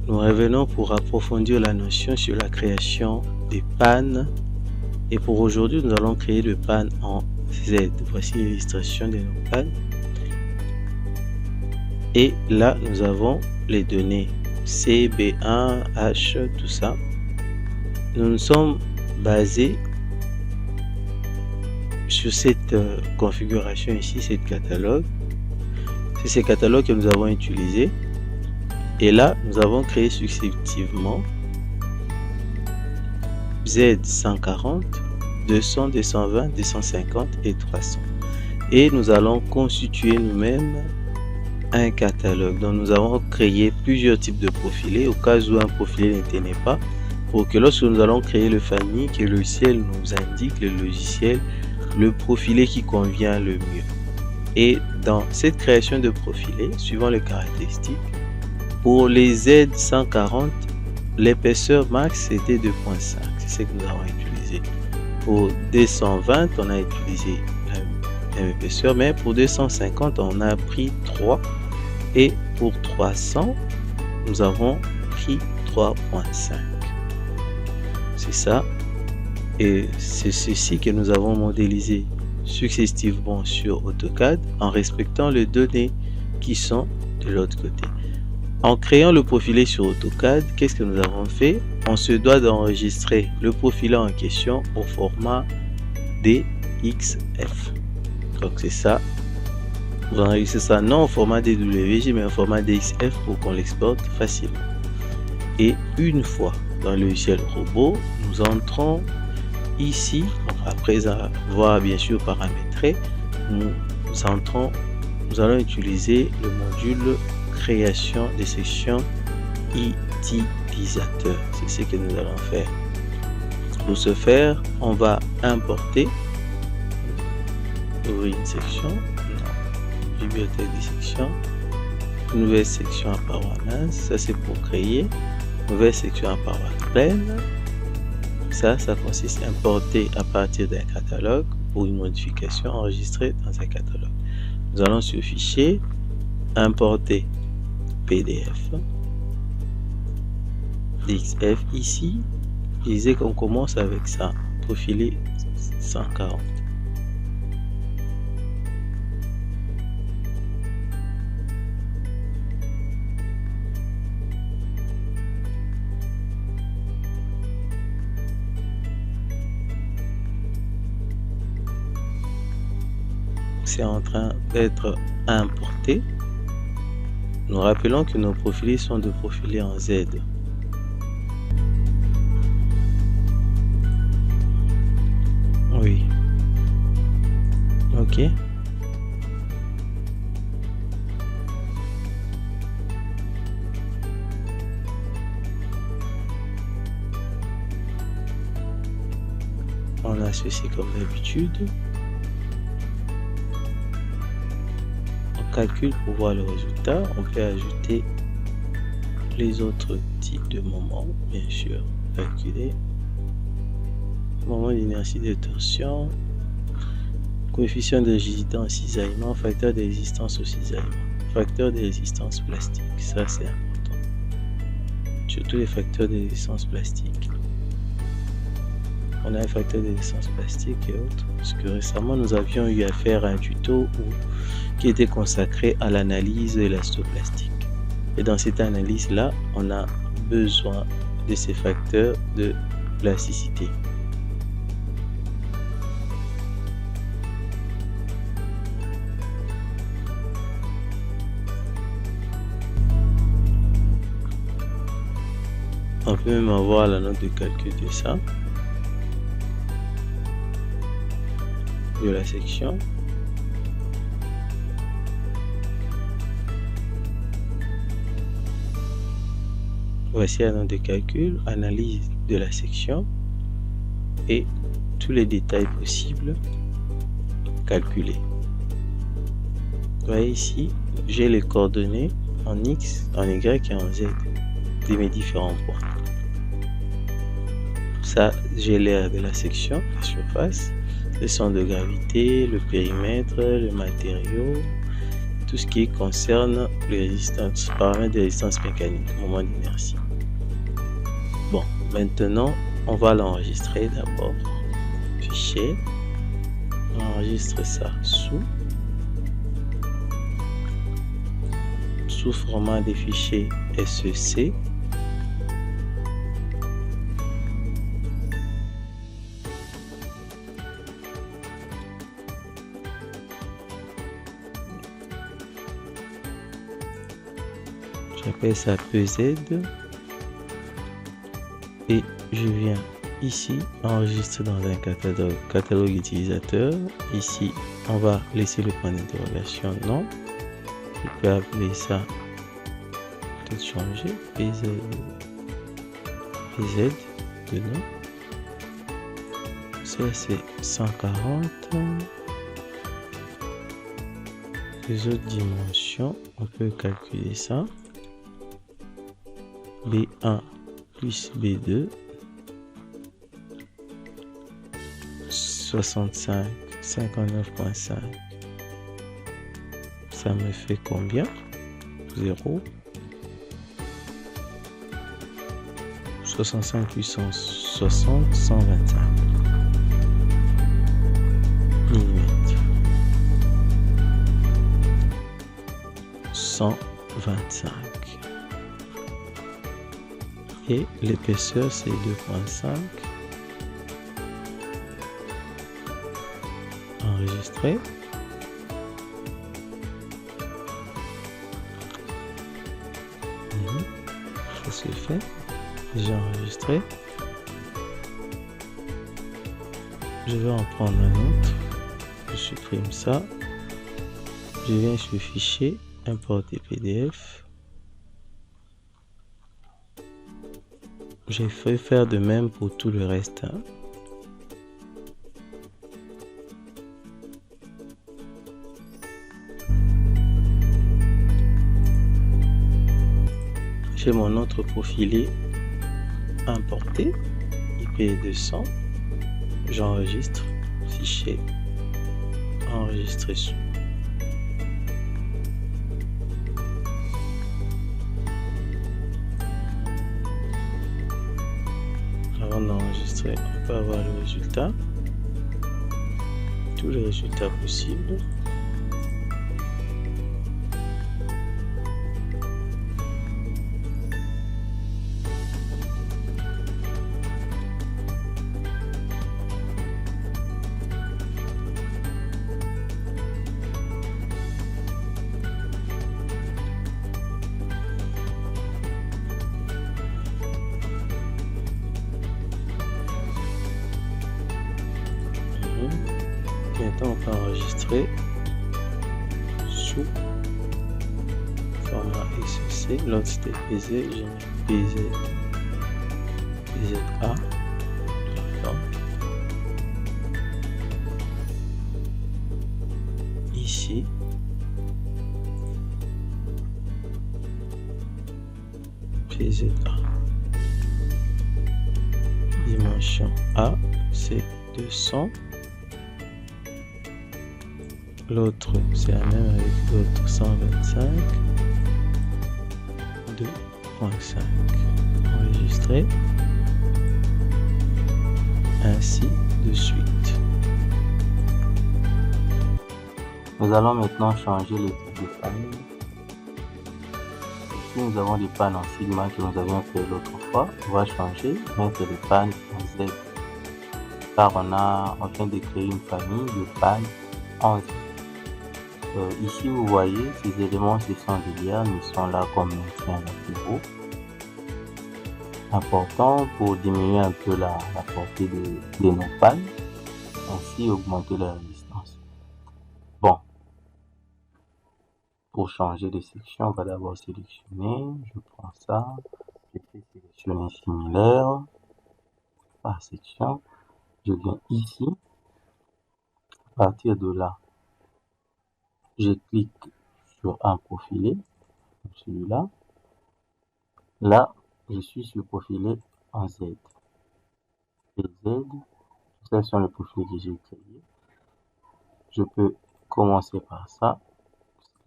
nous revenons pour approfondir la notion sur la création des pannes. Et pour aujourd'hui, nous allons créer le panne en Z. Voici l'illustration de nos pannes. Et là, nous avons les données C, B1, H, tout ça. Nous nous sommes basés sur cette configuration ici, cette catalogue. C'est ces catalogues que nous avons utilisés. Et là, nous avons créé successivement Z 140, 200, 220, 250 et 300. Et nous allons constituer nous-mêmes un catalogue. Donc nous avons créé plusieurs types de profilés au cas où un profilé ne tenait pas, pour que lorsque nous allons créer le famille, que le logiciel nous indique, le profilé qui convient le mieux. Et dans cette création de profilé, suivant les caractéristiques, pour les Z 140, l'épaisseur max était 2.5, c'est ce que nous avons utilisé. Pour 220, on a utilisé la même épaisseur, mais pour 250, on a pris 3. Et pour 300, nous avons pris 3.5. C'est ça. Et c'est ceci que nous avons modélisé successivement sur AutoCAD en respectant les données qui sont de l'autre côté. En créant le profilé sur AutoCAD, qu'est-ce que nous avons fait? On se doit d'enregistrer le profilé en question au format DXF. Donc c'est ça. Vous enregistrez ça non au format DWG mais au format DXF pour qu'on l'exporte facilement. Et une fois dans le logiciel robot, nous entrons ici, après avoir bien sûr paramétré, nous allons utiliser le module création des sections utilisateur. C'est ce que nous allons faire. Pour ce faire, on va importer, ouvrir une section, bibliothèque des sections, nouvelle section à paroi mince, ça c'est pour créer, nouvelle section à paroi pleine. Ça consiste à importer à partir d'un catalogue pour une modification enregistrée dans un catalogue. Nous allons sur fichier, importer PDF, DXF ici, je disais qu'on commence avec ça, profilé 140. C'est en train d'être importé. Nous rappelons que nos profilés sont de profilés en Z. Oui. Ok. On a ceci comme d'habitude. Calcul pour voir le résultat, on peut ajouter les autres types de moments, bien sûr, calculer moment d'inertie de torsion, coefficient de rigidité en cisaillement, facteur de résistance au cisaillement, facteur de résistance plastique, ça c'est important, surtout les facteurs de résistance plastique. On a un facteur de résistance plastique et autres, parce que récemment nous avions eu à faire un tuto qui était consacré à l'analyse de l'élastoplastique. Et dans cette analyse-là, on a besoin de ces facteurs de plasticité. On peut même avoir la note de calcul de ça, de la section. Voici la note de calcul, analyse de la section et tous les détails possibles calculés. Vous voyez ici, j'ai les coordonnées en X, en Y et en Z de mes différents points. Ça, j'ai l'air de la section, la surface, le centre de gravité, le périmètre, le matériau, tout ce qui concerne les résistances, paramètres de résistance mécanique, moment d'inertie. Bon, maintenant, on va l'enregistrer d'abord. Fichier, on enregistre ça sous format des fichiers SEC. J'appelle ça PZ et je viens ici enregistrer dans un catalogue utilisateur. Ici on va laisser le point d'interrogation non. Je peux appeler ça, peut-être changer PZ de nom. Ça c'est 140. Les autres dimensions, on peut calculer ça. B1 plus B2, 65, 59.5. Ça me fait combien? 0. 65 puissance 60, 125 mm. 125. Et l'épaisseur c'est 2.5. Enregistrer. Ça se fait. J'ai enregistré. Je vais en prendre un autre. Je supprime ça. Je viens sur fichier, importer PDF. J'ai fait faire de même pour tout le reste. J'ai mon autre profilé importé, IP200. J'enregistre, fichier, enregistrer sous. Avant d'enregistrer, on peut avoir le résultat, tous les résultats possibles. Maintenant, on peut enregistrer sous format SEC. L'autre c'était PZ, j'ai mis PZA. Ici, PZA. Dimension A, c'est 200. L'autre, c'est la même avec l'autre, 125, 2.5. Enregistrer. Ainsi de suite. Nous allons maintenant changer le type de panne. Ici, nous avons des pannes en sigma que nous avions fait l'autre fois. On va changer, mettre les pannes en Z. Car on vient de créer une famille de pannes en Z. Ici, vous voyez, ces éléments, ce sont des liens, ils sont là comme maintien latéraux. Important pour diminuer un peu la portée de nos pannes, ainsi augmenter la résistance. Bon, pour changer de section, on va d'abord sélectionner, je prends ça, je fais sélectionner similaire, par section, je viens ici, à partir de là, je clique sur un profilé, celui-là. Là, je suis sur profilé en Z. Et Z, ce sont les profils que j'ai créés. Je peux commencer par ça,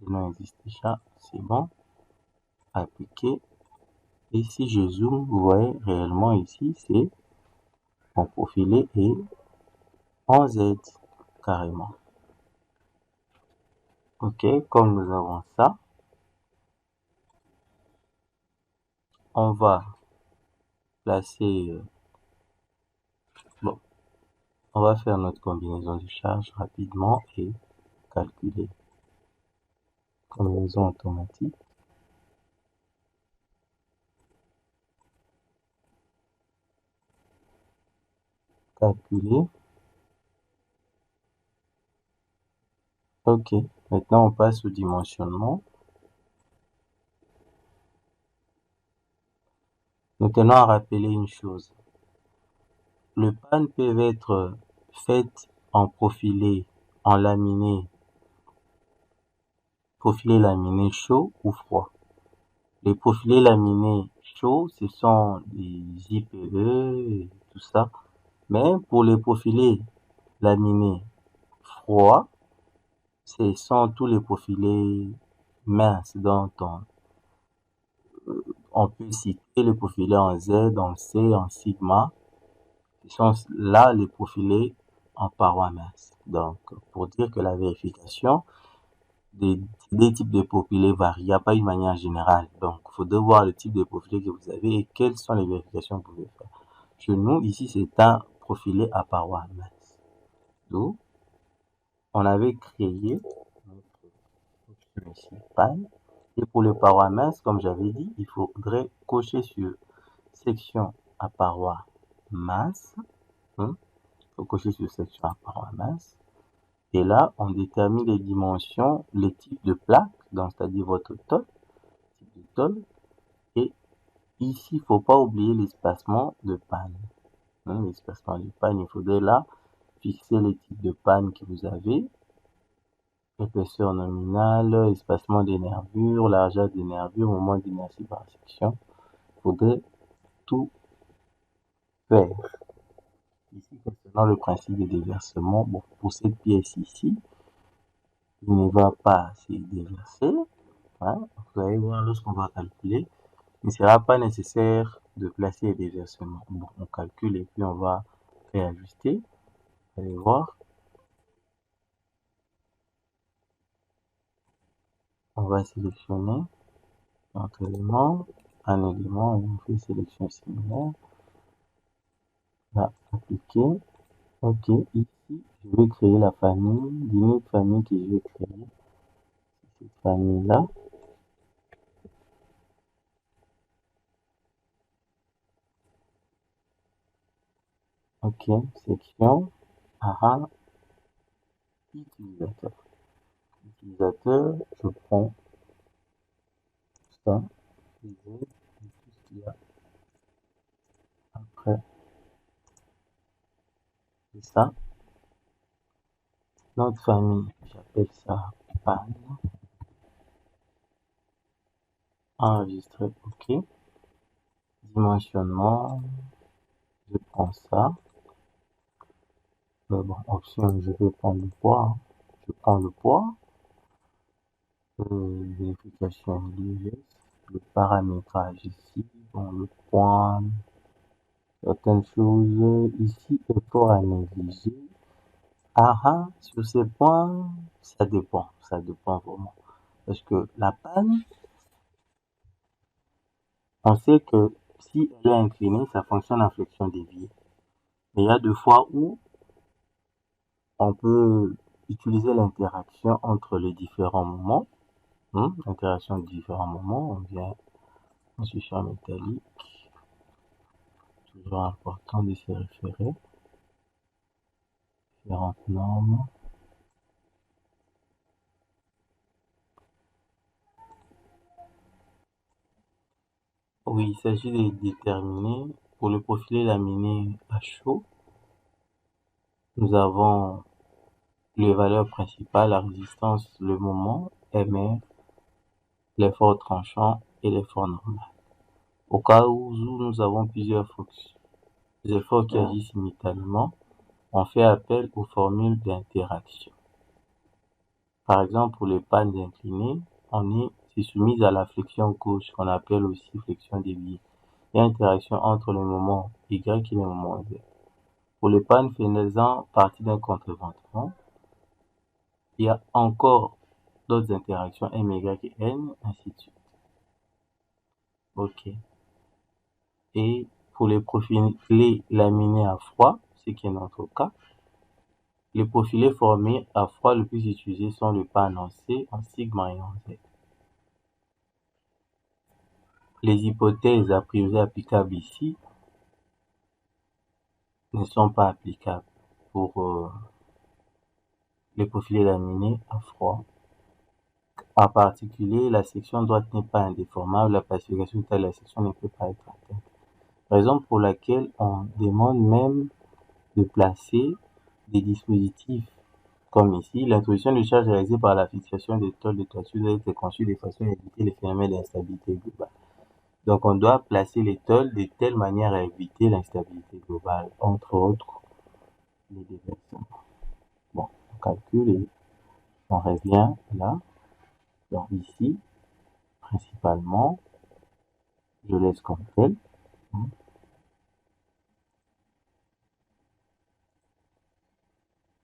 le nom existe déjà, c'est bon, appliquer. Et si je zoome, vous voyez réellement ici, c'est mon profilé est en Z, carrément. Ok, comme nous avons ça, on va placer, bon, on va faire notre combinaison de charges rapidement et calculer. Combinaison automatique. Calculer. Ok, maintenant on passe au dimensionnement. Nous tenons à rappeler une chose. Le pan peut être fait en profilé, en laminé, profilé laminé chaud ou froid. Les profilés laminés chauds, ce sont des IPE et tout ça. Mais pour les profilés laminés froids, ce sont tous les profilés minces dont on peut citer les profilés en Z, en C, en sigma. Ce sont là les profilés en parois minces. Donc, pour dire que la vérification des types de profilés varie, il n'y a pas une manière générale. Donc, il faudrait voir le type de profilé que vous avez et quelles sont les vérifications que vous pouvez faire. Chez nous, ici, c'est un profilé à parois minces. Donc, on avait créé notre option ici, pan. Et pour les parois minces, comme j'avais dit, il faudrait cocher sur section à parois minces. Il faut cocher sur section à parois minces. Et là, on détermine les dimensions, les types de plaques, donc c'est-à-dire votre tôle, type de tôle. Et ici, il ne faut pas oublier l'espacement de panne. L'espacement de panne, il faudrait là fixer les types de panne que vous avez. Épaisseur nominale, espacement des nervures, largeur des nervures, moment d'inertie par section. Il faudrait tout faire. Ici, concernant le principe de déversement, bon, pour cette pièce ici, il ne va pas se déverser. Hein. Vous allez voir, lorsqu'on va calculer, il ne sera pas nécessaire de placer les déversements. Bon, on calcule et puis on va réajuster. Vous allez voir. On va sélectionner notre élément, un élément, et on fait sélection similaire. Là, appliquer. Ok, ici, je vais créer la famille, l'unique famille que je vais créer. Cette famille-là. Ok, section. Utilisateur. Utilisateur, je prends ça, et tout ce qu'il y a après. C'est ça. Notre famille, j'appelle ça pan. Enregistrer, ok. Dimensionnement, je prends ça. Bon, option, je vais prendre le poids. Je prends le poids. Vérification légère. Le paramétrage ici. Bon, le point. Certaines choses ici, effort à négliger. Sur ces points, ça dépend vraiment. Parce que la panne, on sait que si elle est inclinée, ça fonctionne en flexion déviée. Mais il y a deux fois où on peut utiliser l'interaction entre les différents moments. Interaction de différents moments, on vient en champ métallique. Toujours important de se référer. Différentes normes. Oui, il s'agit de déterminer pour le profilé laminé à chaud. Nous avons les valeurs principales, la résistance, le moment, MR, l'effort tranchant et l'effort normal. Au cas où nous avons plusieurs efforts qui agissent simultanément, on fait appel aux formules d'interaction. Par exemple, pour les pannes inclinées, c'est soumis à la flexion gauche, qu'on appelle aussi flexion déviée. Il y a interaction entre le moment Y et le moment Z. Pour les pannes faisant partie d'un contreventement, il y a encore d'autres interactions M, Y et N, ainsi de suite. OK. Et pour les profilés laminés à froid, ce qui est notre cas, les profilés formés à froid le plus utilisés sont le pan en C, en sigma et en Z. Les hypothèses a priori applicables ici ne sont pas applicables pour les profilés laminés à froid. En particulier, la section droite n'est pas indéformable, la pacification totale de la section ne peut pas être atteinte. Raison pour laquelle on demande même de placer des dispositifs comme ici. L'introduction de charge réalisée par la fixation des tôles de toiture doit être conçue de façon à éviter les phénomènes d'instabilité globale. Donc on doit placer les tôles de telle manière à éviter l'instabilité globale, entre autres les déversements. Bon, on calcule et on revient là. Donc ici, principalement, je laisse comme tel.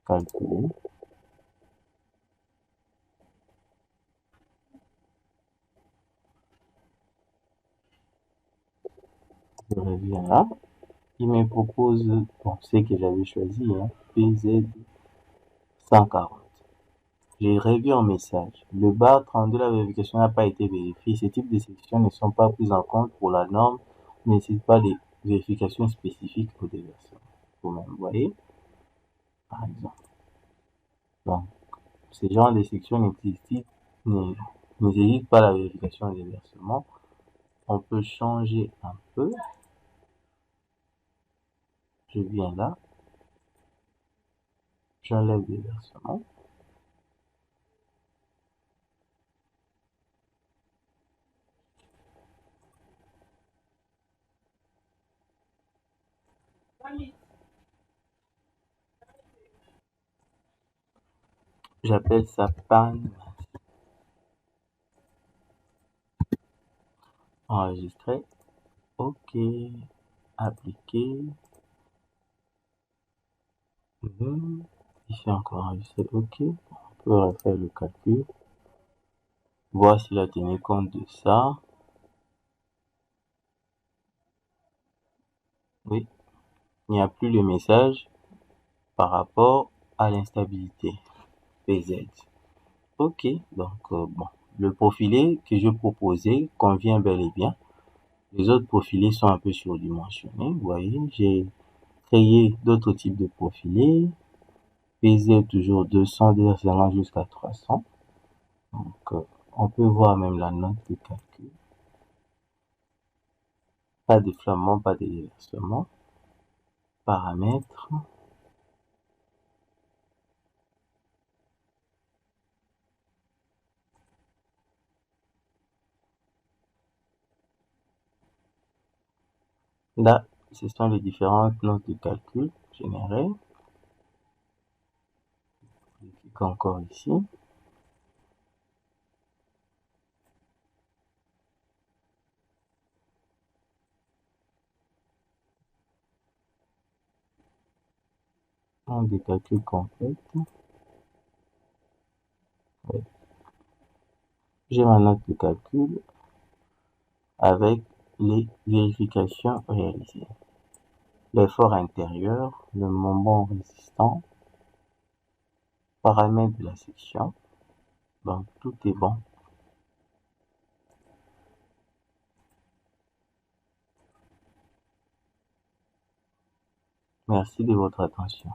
Calculer. Je reviens là. Il me propose, bon, ce que j'avais choisi, hein, PZ 140. J'ai revu un message. Le bar 32, la vérification n'a pas été vérifiée. Ces types de sections ne sont pas prises en compte pour la norme, ne nécessitent pas de vérification spécifique au déversement. Vous voyez, par exemple. Donc, ces genres de sections nécessitent pas la vérification au déversement. On peut changer un peu. Je viens là. J'enlève le déversement. J'appelle ça panne. Enregistrer. OK. Appliquer. Ici encore enregistrer. OK. On peut refaire le calcul. Voir s'il a tenu compte de ça. Oui. Il n'y a plus le message par rapport à l'instabilité. PZ. OK. Donc, bon. Le profilé que je proposais convient bel et bien. Les autres profilés sont un peu surdimensionnés. Vous voyez, j'ai créé d'autres types de profilés. PZ toujours 200, DSL jusqu'à 300. Donc, on peut voir même la note de calcul. Pas de flambement, pas de déversement. Paramètres. Là, ce sont les différentes notes de calcul générées. Je clique encore ici. Note de calcul complète. Ouais. J'ai ma note de calcul avec les vérifications réalisées. L'effort intérieur, le moment résistant, paramètres de la section. Donc, tout est bon. Merci de votre attention.